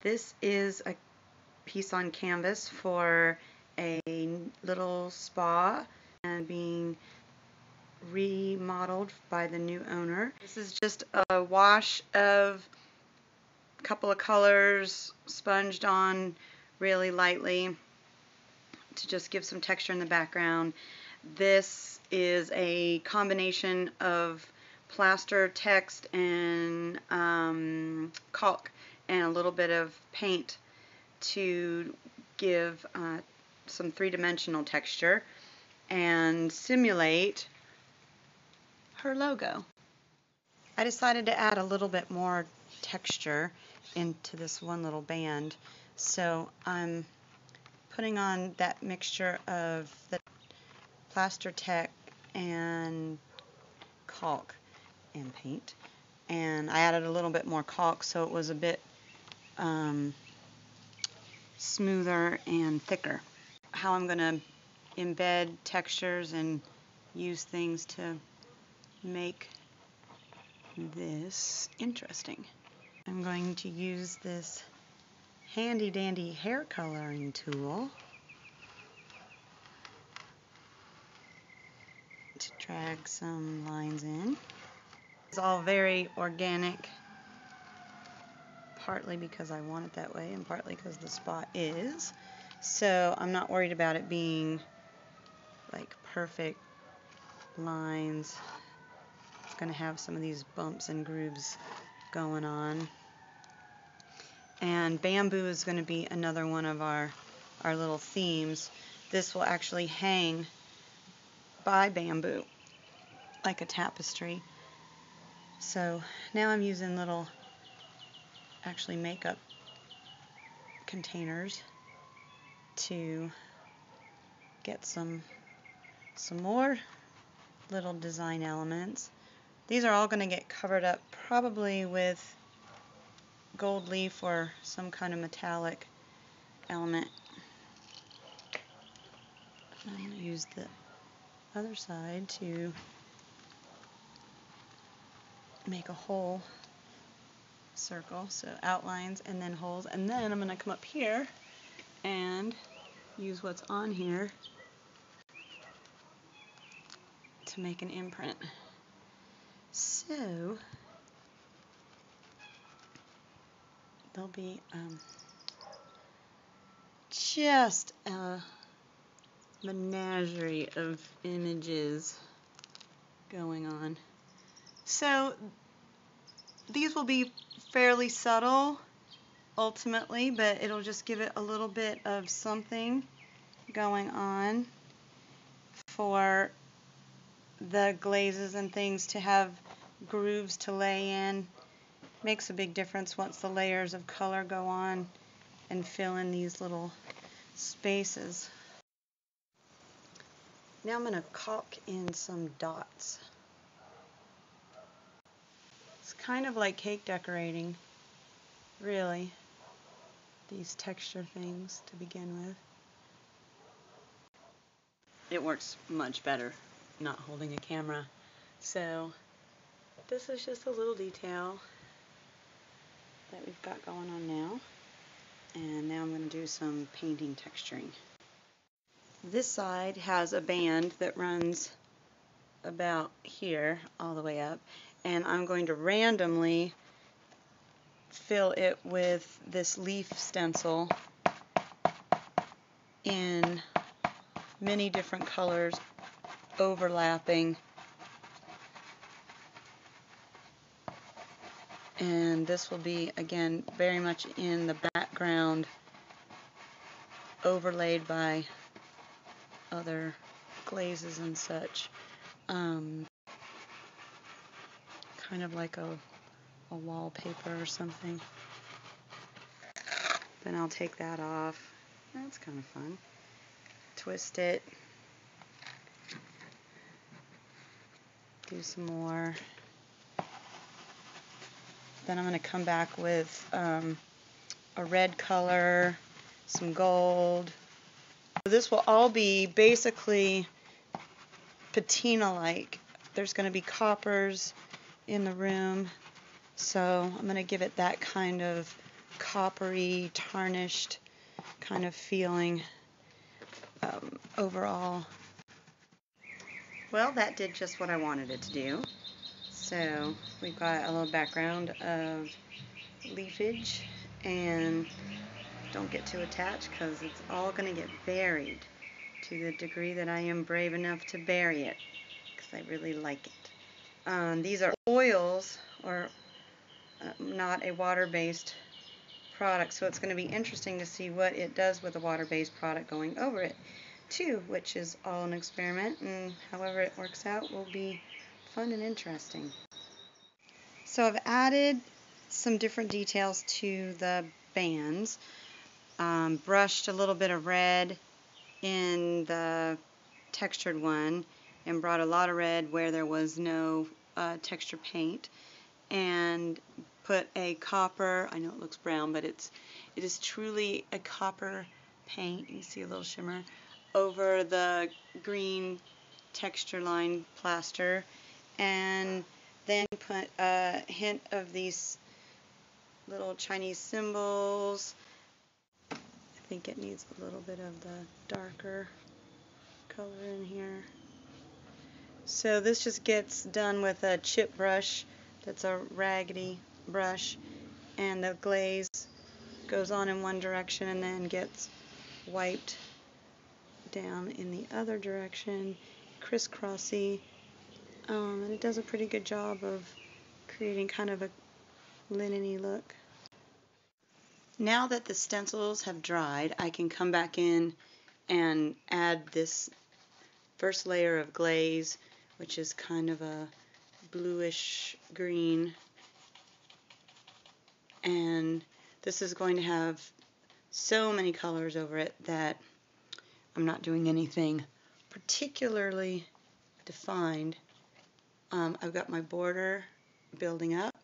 This is a piece on canvas for a little spa and being remodeled by the new owner. This is just a wash of a couple of colors sponged on really lightly to just give some texture in the background. This is a combination of plaster, text, and caulk, and a little bit of paint to give some three-dimensional texture and simulate her logo. I decided to add a little bit more texture into this one little band, so I'm putting on that mixture of the plaster tech and caulk and paint, and I added a little bit more caulk so it was a bit smoother and thicker. How I'm going to embed textures and use things to make this interesting. I'm going to use this handy dandy hair coloring tool to drag some lines in. It's all very organic, partly because I want it that way and partly because the spot is. So I'm not worried about it being like perfect lines. It's going to have some of these bumps and grooves going on. And bamboo is going to be another one of our little themes. This will actually hang by bamboo like a tapestry. So now I'm using little actually makeup containers to get some more little design elements. These are all going to get covered up probably with gold leaf or some kind of metallic element. I'm going to use the other side to make a whole circle, so outlines and then holes, and then I'm going to come up here and use what's on here to make an imprint. So there'll be just a menagerie of images going on. So these will be fairly subtle ultimately, but it'll just give it a little bit of something going on for the glazes and things to have grooves to lay in. Makes a big difference once the layers of color go on and fill in these little spaces. Now I'm going to caulk in some dots. It's kind of like cake decorating, really, these texture things to begin with. It works much better not holding a camera. So this is just a little detail that we've got going on now. And now I'm going to do some painting texturing. This side has a band that runs about here all the way up, and I'm going to randomly fill it with this leaf stencil in many different colors overlapping, and this will be again very much in the background, overlaid by other glazes and such, kind of like a wallpaper or something. Then I'll take that off. That's kind of fun. Twist it. Do some more. Then I'm going to come back with a red color, some gold. This will all be basically patina-like. There's going to be coppers in the room, so I'm going to give it that kind of coppery, tarnished kind of feeling overall. Well, that did just what I wanted it to do. So we've got a little background of leafage, and don't get too attached because it's all going to get buried to the degree that I am brave enough to bury it because I really like it. These are oils, or not a water-based product, so it's going to be interesting to see what it does with a water-based product going over it too, which is all an experiment, and however it works out will be fun and interesting. So I've added some different details to the bands, brushed a little bit of red in the textured one and brought a lot of red where there was no texture paint, and put a copper, I know it looks brown, but it is truly a copper paint, you see a little shimmer, over the green texture line plaster, and then put a hint of these little Chinese symbols. I think it needs a little bit of the darker color in here. So this just gets done with a chip brush that's a raggedy brush, and the glaze goes on in one direction and then gets wiped down in the other direction, crisscrossy, and it does a pretty good job of creating kind of a linen-y look. Now that the stencils have dried, I can come back in and add this first layer of glaze, which is kind of a bluish green, and this is going to have so many colors over it that I'm not doing anything particularly defined. I've got my border building up.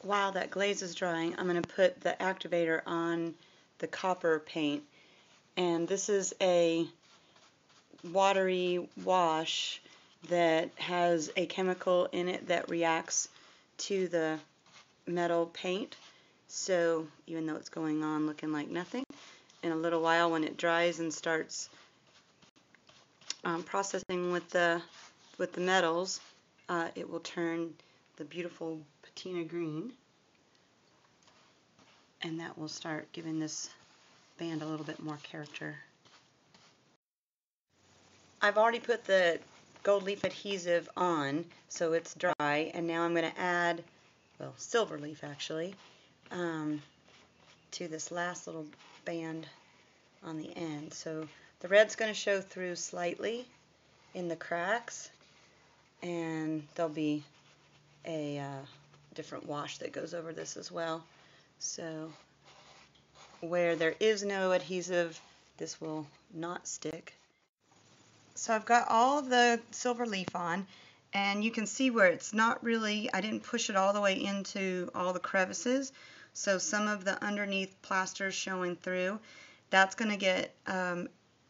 While that glaze is drying, I'm going to put the activator on the copper paint, and this is a watery wash that has a chemical in it that reacts to the metal paint. So even though it's going on looking like nothing, in a little while when it dries and starts processing with the metals, it will turn the beautiful patina green, and that will start giving this band a little bit more character. I've already put the gold leaf adhesive on, so it's dry, and now I'm going to add, well, silver leaf actually, to this last little band on the end. So the red's going to show through slightly in the cracks, and there'll be a different wash that goes over this as well. So where there is no adhesive, this will not stick. So I've got all of the silver leaf on, and you can see where it's not really, I didn't push it all the way into all the crevices, so some of the underneath plaster is showing through. That's going to get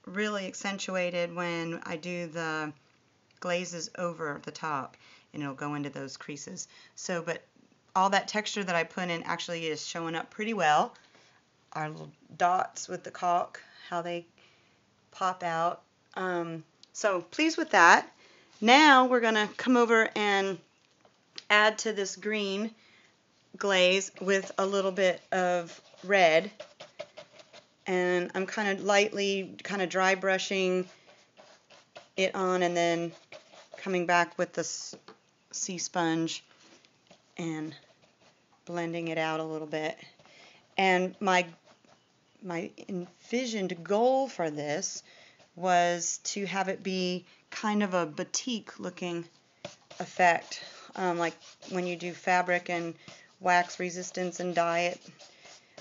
really accentuated when I do the glazes over the top, and it'll go into those creases. So, but all that texture that I put in actually is showing up pretty well. Our little dots with the caulk, how they pop out. So pleased with that. Now we're going to come over and add to this green glaze with a little bit of red, and I'm kind of lightly dry brushing it on, and then coming back with the sea sponge and blending it out a little bit. And my envisioned goal for this was to have it be kind of a batik looking effect, like when you do fabric and wax resistance and dye it,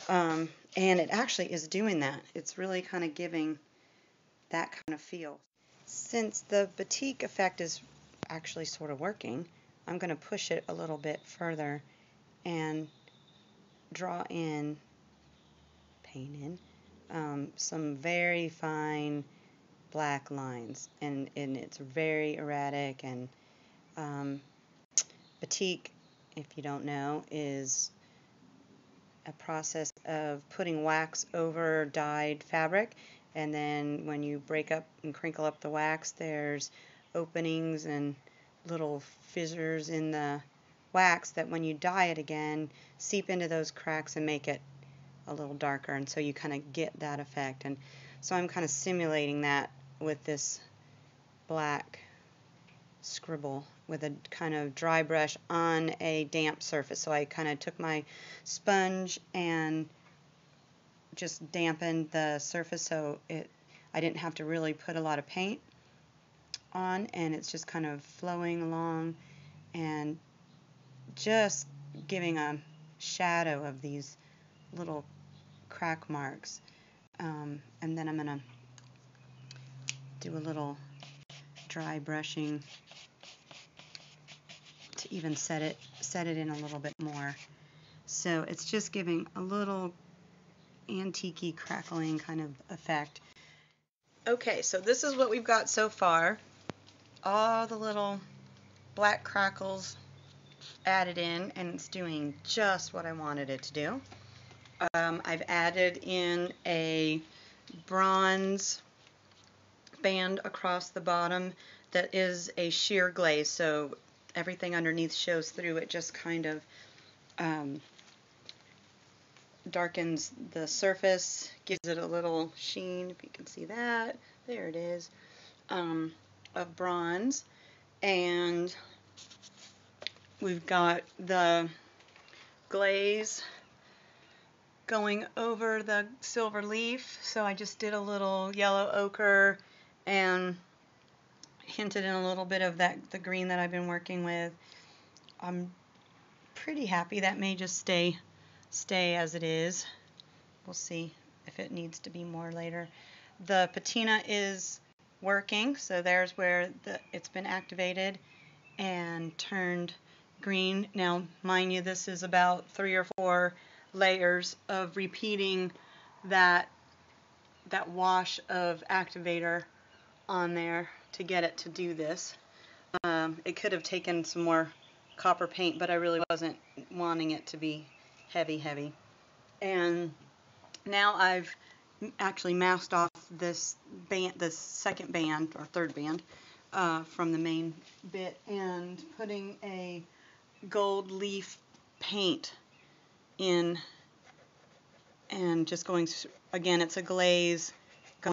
and it actually is doing that. It's really kind of giving that kind of feel. Since the batik effect is actually sort of working, I'm going to push it a little bit further and draw in, paint in, some very fine black lines, and it's very erratic. And batik, if you don't know, is a process of putting wax over dyed fabric, and then when you break up and crinkle up the wax, there's openings and little fissures in the wax that when you dye it again seep into those cracks and make it a little darker, and so you kind of get that effect. And so I'm kind of simulating that with this black scribble with a kind of dry brush on a damp surface. So I kind of took my sponge and just dampened the surface so I didn't have to really put a lot of paint on, and it's just kind of flowing along and just giving a shadow of these little crack marks. And then I'm going to do a little dry brushing to even set it in a little bit more. So it's just giving a little antique-y crackling kind of effect. Okay, so this is what we've got so far. All the little black crackles added in, and it's doing just what I wanted it to do. I've added in a bronze band across the bottom that is a sheer glaze, so everything underneath shows through. It just kind of darkens the surface, gives it a little sheen, if you can see that. There it is, of bronze. And we've got the glaze going over the silver leaf, so I just did a little yellow ochre and hinted in a little bit of the green that I've been working with. I'm pretty happy. That may just stay as it is. We'll see if it needs to be more later. The patina is working, so there's where it's been activated and turned green. Now, mind you, this is about 3 or 4 layers of repeating that wash of activator on there to get it to do this. It could have taken some more copper paint, but I really wasn't wanting it to be heavy. And now I've actually masked off this second band or third band from the main bit, and putting a gold leaf paint in, and just going, again, it's a glaze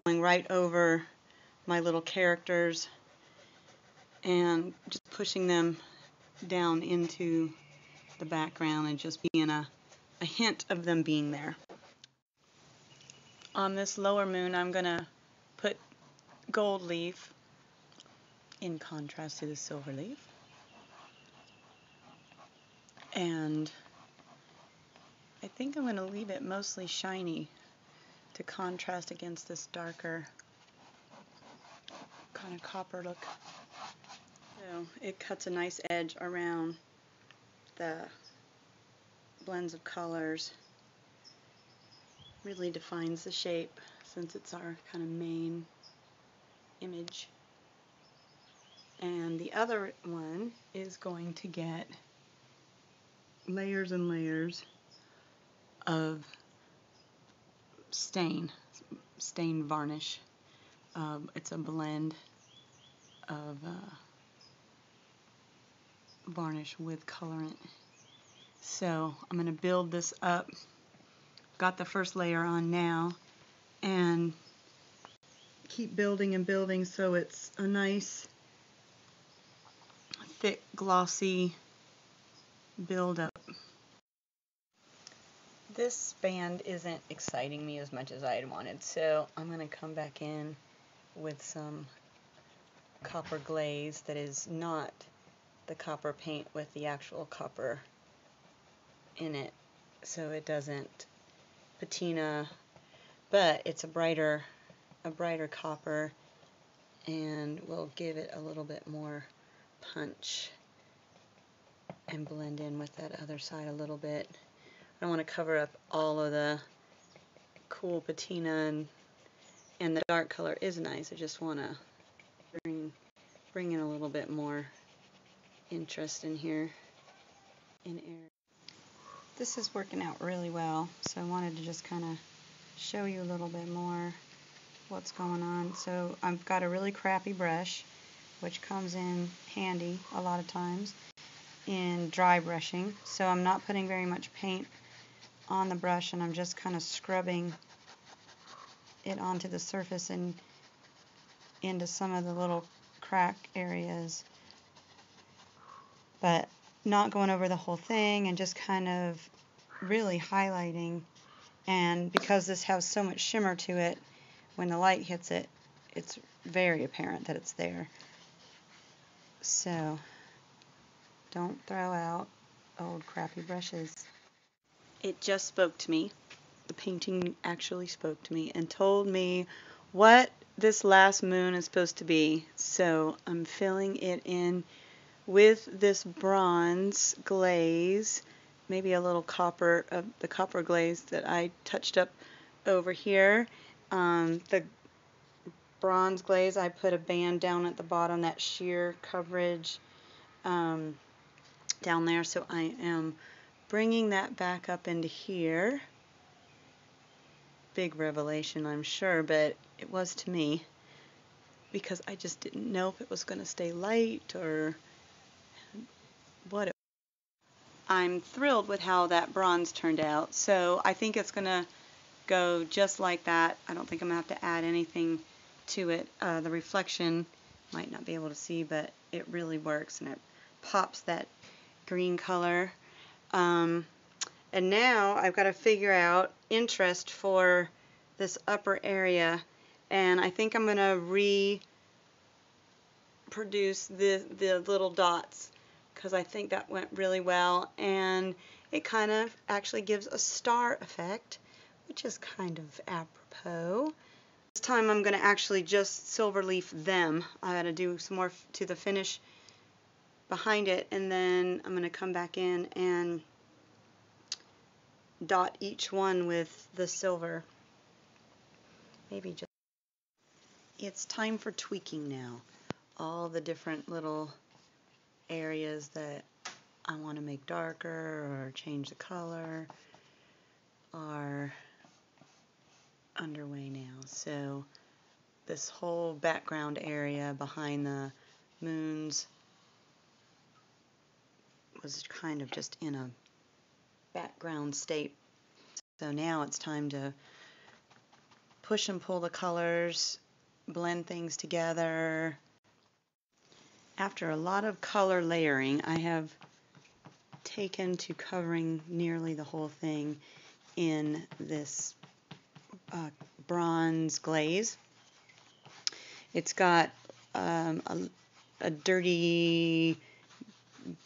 going right over my little characters and just pushing them down into the background and just being a hint of them being there. On this lower moon, I'm going to put gold leaf in contrast to the silver leaf. And I think I'm going to leave it mostly shiny to contrast against this darker kind of copper look. So it cuts a nice edge around the blends of colors. Really defines the shape since it's our kind of main image. And the other one is going to get layers and layers of stain varnish. It's a blend of varnish with colorant. So I'm going to build this up. Got the first layer on now, and keep building and building so it's a nice thick glossy build-up. This band isn't exciting me as much as I had wanted, so I'm going to come back in with some copper glaze that is not the copper paint with the actual copper in it, so it doesn't patina, but it's a brighter copper and will give it a little bit more punch and blend in with that other side a little bit. I don't want to cover up all of the cool patina, and the dark color is nice. I just want to bring in a little bit more interest in here in air. This is working out really well, so I wanted to just kind of show you a little bit more what's going on. So I've got a really crappy brush, which comes in handy a lot of times in dry brushing. So I'm not putting very much paint on the brush, and I'm just kind of scrubbing it onto the surface and into some of the little crack areas, but not going over the whole thing, and just kind of really highlighting. And because this has so much shimmer to it, when the light hits it, it's very apparent that it's there. So don't throw out old crappy brushes. It just spoke to me. The painting actually spoke to me and told me what this last moon is supposed to be. So I'm filling it in with this bronze glaze, maybe a little copper, the copper glaze that I touched up over here. The bronze glaze, I put a band down at the bottom, that sheer coverage down there. So I am bringing that back up into here. Big revelation, I'm sure, but it was to me, because I just didn't know if it was going to stay light or what it was. I'm thrilled with how that bronze turned out, so I think it's going to go just like that. I don't think I'm going to have to add anything to it. The reflection might not be able to see, but it really works, and it pops that green color. And now I've got to figure out interest for this upper area, and I think I'm going to reproduce the little dots, because I think that went really well, and it kind of actually gives a star effect, which is kind of apropos. This time I'm going to actually just silver leaf them. I got to do some more to the finish behind it, and then I'm going to come back in and dot each one with the silver. Maybe just. It's time for tweaking now. All the different little areas that I want to make darker or change the color are underway now. So this whole background area behind the moons was kind of just in a background state. So now it's time to push and pull the colors, blend things together. After a lot of color layering, I have taken to covering nearly the whole thing in this bronze glaze. It's got a dirty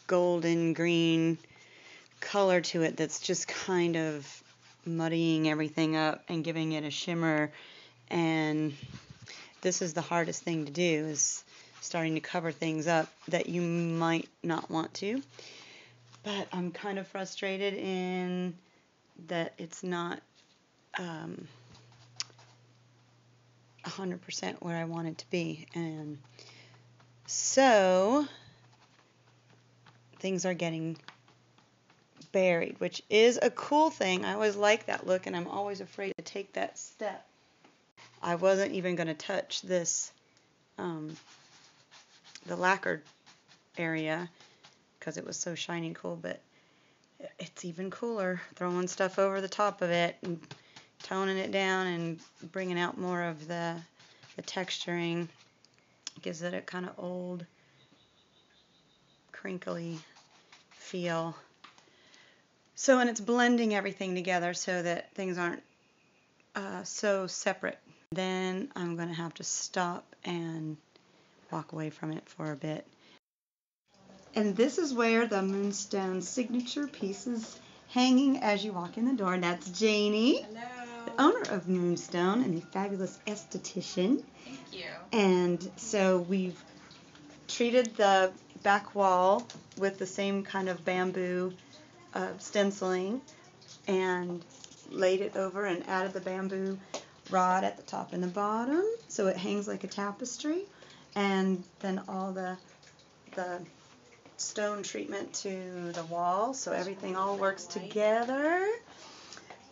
golden green color to it that's just kind of muddying everything up and giving it a shimmer, and this is the hardest thing to do, is starting to cover things up that you might not want to. But I'm kind of frustrated in that it's not 100% where I want it to be, and so things are getting buried, which is a cool thing. I always like that look, and I'm always afraid to take that step. I wasn't even going to touch this, the lacquered area, because it was so shiny and cool, but it's even cooler throwing stuff over the top of it and toning it down and bringing out more of the texturing. Gives it a kind of old, crinkly feel. So, and it's blending everything together so that things aren't so separate. Then I'm going to have to stop and walk away from it for a bit. And this is where the Moonstone signature piece is hanging as you walk in the door. And that's Janie. Hello. The owner of Moonstone and the fabulous esthetician. Thank you. And so we've treated the back wall with the same kind of bamboo stenciling, and laid it over and added the bamboo rod at the top and the bottom, so it hangs like a tapestry. And then all the stone treatment to the wall, so everything all works together.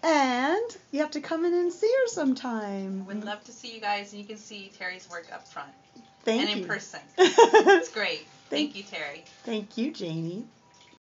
And you have to come in and see her sometime. Would love to see you guys, and you can see Terry's work up front. Thank you. And in person. It's great. Thank you, Terry. Thank you, Janie.